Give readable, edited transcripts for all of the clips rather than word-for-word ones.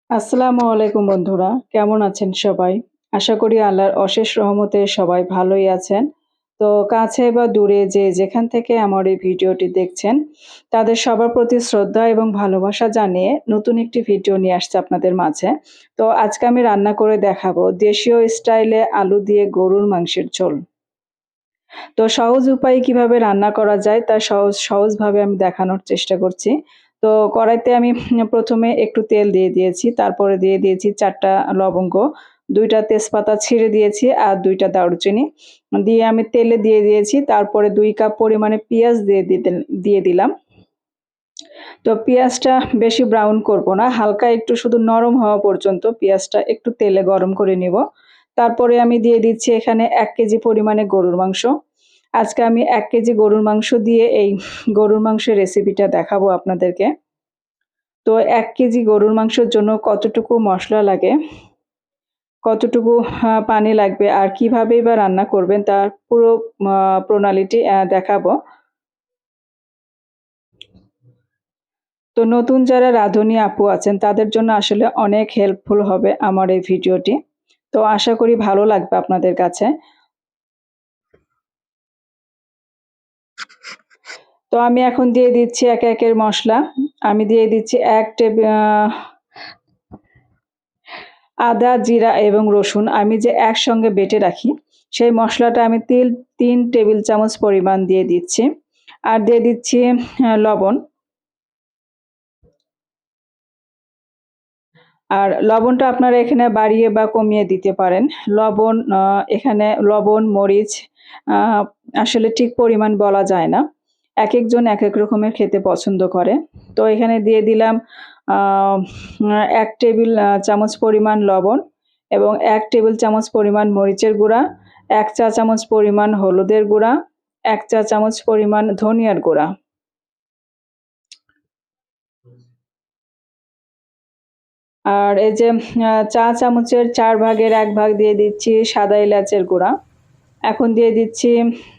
আসসালামু আলাইকুম বন্ধুরা, কেমন আছেন সবাই? আশা করি আল্লাহর অশেষ রহমতে সবাই ভালোই আছেন। তো কাছে বা দূরে যে যেখান থেকে আমার এই ভিডিওটি দেখছেন, তাদের সবার প্রতি শ্রদ্ধা এবং ভালোবাসা জানিয়ে নতুন একটি ভিডিও নিয়ে আসছি আপনাদের মাঝে। তো আজকে আমি রান্না করে দেখাবো দেশীয় স্টাইলে আলু দিয়ে গরুর মাংসের ঝোল। তো সহজ উপায়ে কিভাবে রান্না করা যায় তা সহজভাবে আমি দেখানোর চেষ্টা করছি। তো কড়াইতে আমি প্রথমে একটু তেল দিয়ে দিয়েছি। তারপরে দিয়ে দিয়েছি ৪ টা লবঙ্গ, ২ টা তেজপাতা ছিঁড়ে দিয়েছি আর ২ টা দারুচিনি। দিয়ে আমি তেলে দিয়ে দিয়েছি। তারপরে ২ কাপ পরিমাণে পেঁয়াজ দিয়ে দিলাম। তো পেঁয়াজটা বেশি ব্রাউন করব না। হালকা একটু শুধু নরম হওয়া পর্যন্ত পেঁয়াজটা একটু তেলে গরম করে নিব। তারপরে আমি দিয়ে দিচ্ছি এখানে ১ কেজি পরিমাণে গরুর মাংস। আজকে আমি ১ কেজি গরুর মাংস দিয়ে এই গরুর মাংসের রেসিপিটা দেখাবো আপনাদেরকে। তো ১ কেজি গরুর মাংসের জন্য কতটুকু মসলা লাগে, কতটুকু পানি লাগবে আর কিভাবেই বা রান্না করবেন তার পুরো প্রণালীটি দেখাবো। তো নতুন যারা রাঁধুনি আপু আছেন তাদের জন্য আসলে অনেক হেল্পফুল হবে আমার এই ভিডিওটি। তো আশা করি ভালো লাগবে আপনাদের কাছে। তো আমি এখন দিয়ে দিচ্ছি একে একের মসলা। আমি দিয়ে দিচ্ছি ১ আদা, জিরা এবং রসুন আমি যে একসঙ্গে বেটে রাখি, সেই মসলাটা আমি ৩ টেবিল চামচ পরিমাণ দিয়ে দিচ্ছি। আর দিয়ে দিচ্ছি লবণ। আর লবণটা আপনারা এখানে বাড়িয়ে বা কমিয়ে দিতে পারেন। এখানে লবণ, মরিচ আ আসলে ঠিক পরিমাণ বলা যায় না। একেকজন একেক রকমের খেতে পছন্দ করে। তো এখানে দিয়ে দিলাম আ ১ টেবিল চামচ পরিমাণ লবণ এবং ১ টেবিল চামচ পরিমাণ মরিচের গুঁড়া, ১ চা চামচ পরিমাণ হলুদের গুঁড়া, ১ চা চামচ পরিমাণ ধনিয়ার গুঁড়া। আর এই যে চা চামচের ৪ ভাগের ১ ভাগ দিয়ে দিচ্ছি সাদা এলাচের গুঁড়া। এখন দিয়ে দিচ্ছি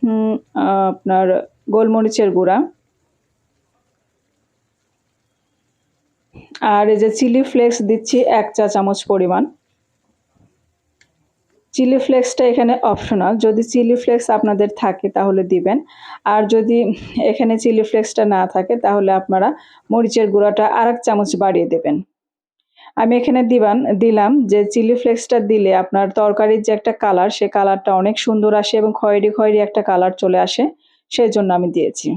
উম আপনার গোলমরিচের গুঁড়া। আর এই যে চিলি ফ্লেক্স দিচ্ছি ১ চা চামচ পরিমাণ। চিলি ফ্লেক্সটা এখানে অপশনাল। যদি চিলি ফ্লেক্স আপনাদের থাকে তাহলে দিবেন। আর যদি এখানে চিলি ফ্লেক্সটা না থাকে তাহলে আপনারা মরিচের গুঁড়াটা আরেক চামচ বাড়িয়ে দেবেন। আমি এখানে দিলাম যে চিলি ফ্লেক্সটা দিলে আপনার তরকারির যে একটা কালার, সে কালারটা অনেক সুন্দর আসে এবং খয়েরি, খয়েরি একটা কালার চলে আসে। সেজন্য আমি দিয়েছি।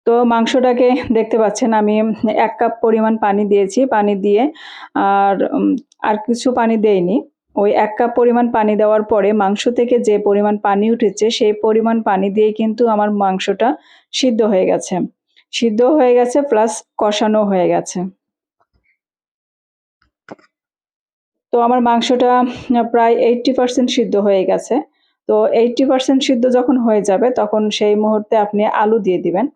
তো মাংসটাকে দেখতে পাচ্ছেন আমি ১ কাপ পরিমাণ পানি দিয়েছি। পানি দিয়ে আর আর কিছু পানি দেইনি। ওই ১ কাপ পরিমাণ পানি দেওয়ার পরে মাংস থেকে যে পরিমাণ পানি উঠেছে সেই পরিমাণ পানি দিয়েই কিন্তু আমার মাংসটা সিদ্ধ হয়ে গেছে। সিদ্ধ হয়ে গেছে প্লাস কষানো হয়ে গেছে। তো আমার মাংসটা প্রায় 80% সিদ্ধ হয়ে গেছে। তো 80% সিদ্ধ যখন হয়ে যাবে তখন সেই মুহূর্তে আপনি আলু দিয়ে দিবেন।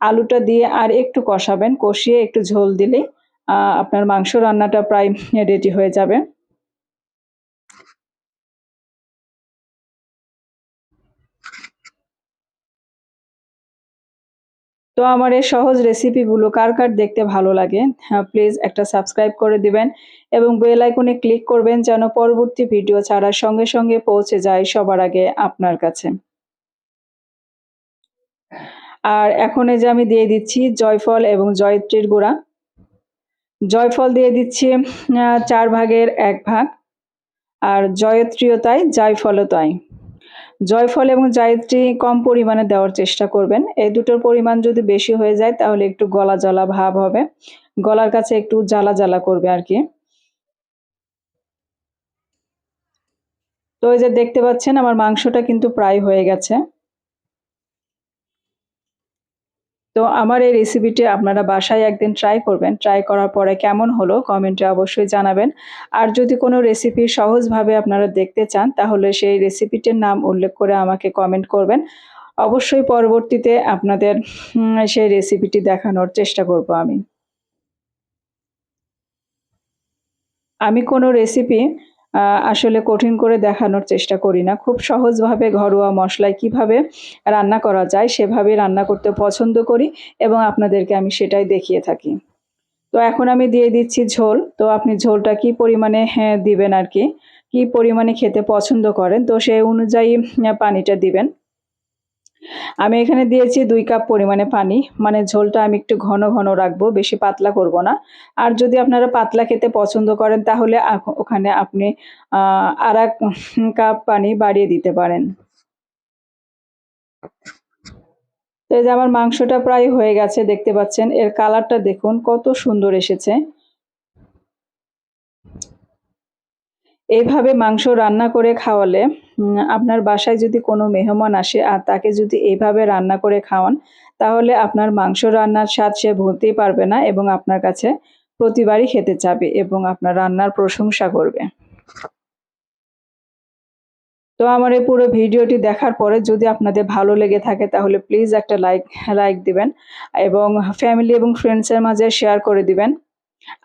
আলুটা দিয়ে আর একটু কষাবেন, কষিয়ে একটু ঝোল দিলেই আপনার মাংস রান্নাটা প্রায় রেডি হয়ে যাবে। তো আমার এই সহজ রেসিপিগুলো কার দেখতে ভালো লাগে, প্লিজ একটা সাবস্ক্রাইব করে দিবেন এবং বেল আইকনে ক্লিক করবেন যেন পরবর্তী ভিডিও ছাড়ার সঙ্গে পৌঁছে যায় সবার আগে আপনার কাছে। আর এখন এই যে আমি দিয়ে দিচ্ছি জয়ফল এবং জয়িত্রীর গুঁড়া। জয়ফল দিয়ে দিচ্ছি ৪ ভাগের ১ ভাগ। আর জয়িত্রীও তাই, জায়ফলও তাই। জয়ফল এবং জায়িত্রী কম পরিমাণে দেওয়ার চেষ্টা করবেন। এই দুটোর পরিমাণ যদি বেশি হয়ে যায় তাহলে একটু গলা জ্বালা ভাব হবে। গলার কাছে একটু জ্বালা করবে আরকি। তো এই যে দেখতে পাচ্ছেন আমার মাংসটা কিন্তু প্রায় হয়ে গেছে। তো আমার এই রেসিপিটি আপনারা বাসায় একদিন ট্রাই করবেন। ট্রাই করার পরে কেমন হলো কমেন্টে অবশ্যই জানাবেন। আর যদি কোনো রেসিপি সহজভাবে আপনারা দেখতে চান তাহলে সেই রেসিপিটির নাম উল্লেখ করে আমাকে কমেন্ট করবেন। অবশ্যই পরবর্তীতে আপনাদের সেই রেসিপিটি দেখানোর চেষ্টা করব আমি। আমি কোনো রেসিপি আ আসলে কঠিন করে দেখানোর চেষ্টা করি না। খুব সহজভাবে ঘরোয়া মসলায় কিভাবে রান্না করা যায় সেভাবেই রান্না করতে পছন্দ করি এবং আপনাদেরকে আমি সেটাই দেখিয়ে থাকি। তো এখন আমি দিয়ে দিচ্ছি ঝোল। তো আপনি ঝোলটা কি পরিমাণে দিবেন আরকি, কি পরিমাণে খেতে পছন্দ করেন তো সেই অনুযায়ী পানিটা দিবেন। আমি এখানে দিয়েছি ২ কাপ পরিমাণে পানি। মানে ঝোলটা আমি একটু ঘন, ঘন রাখবো, বেশি পাতলা করব না। আর যদি আপনারা পাতলা খেতে পছন্দ করেন তাহলে ওখানে আপনি আ আরেক কাপ পানি বাড়িয়ে দিতে পারেন। তো এই যে আমার মাংসটা প্রায় হয়ে গেছে দেখতে পাচ্ছেন। এর কালারটা দেখুন কত সুন্দর এসেছে। এইভাবে মাংস রান্না করে খাওয়ালে আপনার বাসায় যদি কোনো মেহমান আসে আর তাকে যদি এইভাবে রান্না করে খাওয়ান, তাহলে আপনার মাংস রান্নার স্বাদ সে ভুলতেই পারবে না এবং আপনার কাছে প্রতিবারই খেতে চাবে এবং আপনার রান্নার প্রশংসা করবে। তো আমার এই পুরো ভিডিওটি দেখার পরে যদি আপনাদের ভালো লেগে থাকে তাহলে প্লিজ একটা লাইক দিবেন এবং ফ্যামিলি এবং ফ্রেন্ডস এর মাঝে শেয়ার করে দিবেন।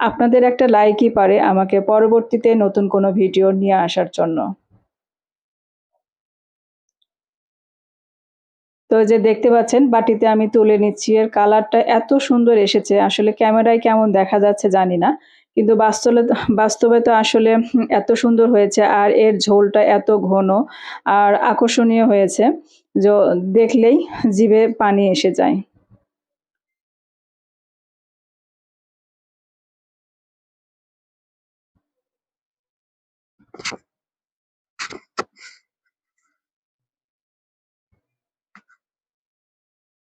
আপনাদের একটা লাইকই পারে আমাকে পরবর্তীতে নতুন কোনো ভিডিও নিয়ে আসার জন্য। তো এই যে দেখতে পাচ্ছেন বাটিতে আমি তুলে নিচ্ছি। এর কালারটা এত সুন্দর এসেছে আসলে ক্যামেরায় কেমন দেখা যাচ্ছে জানি না। কিন্তু বাস্তবে তো আসলে এত সুন্দর হয়েছে আর এর ঝোলটা এত ঘন আর আকর্ষণীয় হয়েছে য দেখলেই জিভে পানি এসে যায়।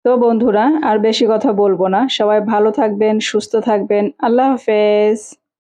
তো বন্ধুরা আর বেশি কথা বলব না। সবাই ভালো থাকবেন, সুস্থ থাকবেন। আল্লাহ হাফেজ।